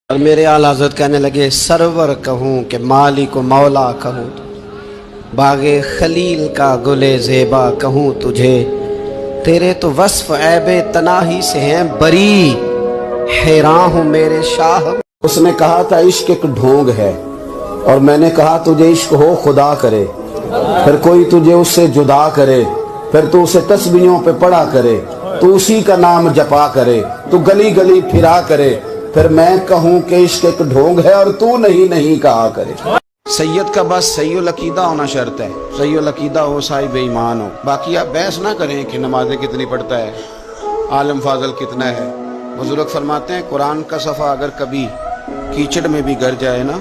اور میرے اعلیٰ حضرت کہنے لگے سرور کہوں کہ مالک و مولا کہوں، باغ خلیل کا گل زیبا کہوں تجھے، تیرے تو وصف عیب تناہی سے ہیں بری، حیران ہوں میرے شاہ۔ اس نے کہا تھا عشق ایک ڈھونگ ہے، اور میں نے کہا تجھے عشق ہو خدا کرے، پھر کوئی تجھے اس سے جدا کرے، پھر تو اسے تسبیحوں پہ پڑھا کرے، تو اسی کا نام جپا کرے، تو گلی گلی پھرا کرے، پھر میں کہوں کہ عشق ایک ڈھونگ ہے اور تو نہیں کہا کرے۔ سید کا بس صحیح العقیدہ ہونا شرط ہے، صحیح العقیدہ ہو صاحب ایمان ہو۔ باقی آپ بحث نہ کریں کہ نمازیں کتنی پڑھتا ہے، عالم فاضل کتنا ہے۔ بزرگ فرماتے ہیں قرآن کا صفحہ اگر کبھی کیچڑ میں بھی گر جائے نا،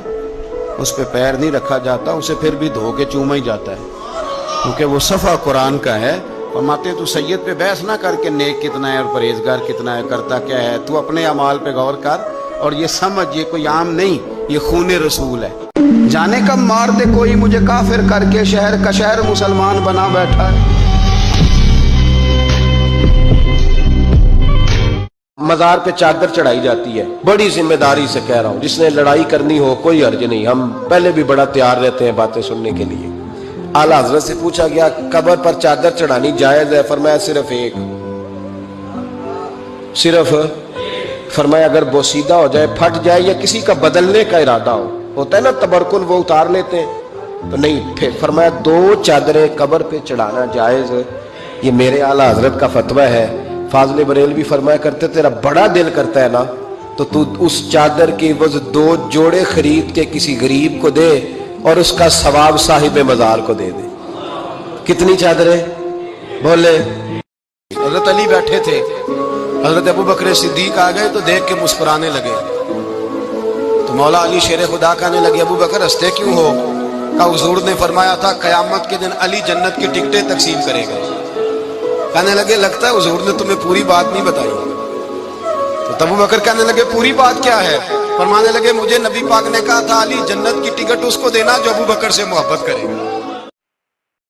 اس پہ پیر نہیں رکھا جاتا، اسے پھر بھی دھو کے چوما ہی جاتا ہے، کیونکہ وہ صفحہ قرآن کا ہے۔ فرماتے ہیں تو سید پہ بحث نہ کر کے نیک کتنا ہے اور پرہیزگار کتنا ہے، کرتا کیا ہے، تو اپنے اعمال پہ غور کر اور یہ سمجھ یہ کوئی عام نہیں، یہ خون رسول ہے۔ جانے کب مار دے کوئی مجھے کافر کر کے، شہر کا شہر مسلمان بنا بیٹھا ہے۔ مزار پہ چادر چڑھائی جاتی ہے، بڑی ذمہ داری سے کہہ رہا ہوں، جس نے لڑائی کرنی ہو کوئی حرج نہیں، ہم پہلے بھی بڑا تیار رہتے ہیں باتیں سننے کے لیے۔ اعلیٰ حضرت سے پوچھا گیا قبر پر چادر چڑھانی جائز ہے؟ فرمایا صرف ایک، صرف فرمایا اگر بوسیدہ ہو جائے، پھٹ جائے یا کسی کا بدلنے کا ارادہ ہو، ہوتا ہے نا تبرکن، وہ اتار لیتے ہیں تو نہیں، پھر فرمایا دو چادریں قبر پہ چڑھانا جائز ہے۔ یہ میرے اعلیٰ حضرت کا فتویٰ ہے۔ فاضل بریلوی فرمایا کرتے تیرا بڑا دل کرتا ہے نا تو اس چادر کی عوض دو جوڑے خرید کے کسی غریب کو دے اور اس کا ثواب صاحب مزار کو دے دے۔ کتنی چادریں بولے؟ حضرت علی بیٹھے تھے، حضرت ابو بکر صدیق آ گئے تو دیکھ کے مسکرانے لگے، تو مولا علی شیر خدا کہنے لگے ابو بکر ہنستے کیوں ہو؟ کہا حضور نے فرمایا تھا قیامت کے دن علی جنت کی ٹکٹیں تقسیم کرے گا۔ کہنے لگے لگتا ہے حضور نے تمہیں پوری بات نہیں بتائی۔ تو ابو بکر کہنے لگے پوری بات کیا ہے؟ فرمانے لگے مجھے نبی پاک نے کہا تھا علی جنت کی ٹکٹ اس کو دینا جو ابو بکر سے محبت کرے گا۔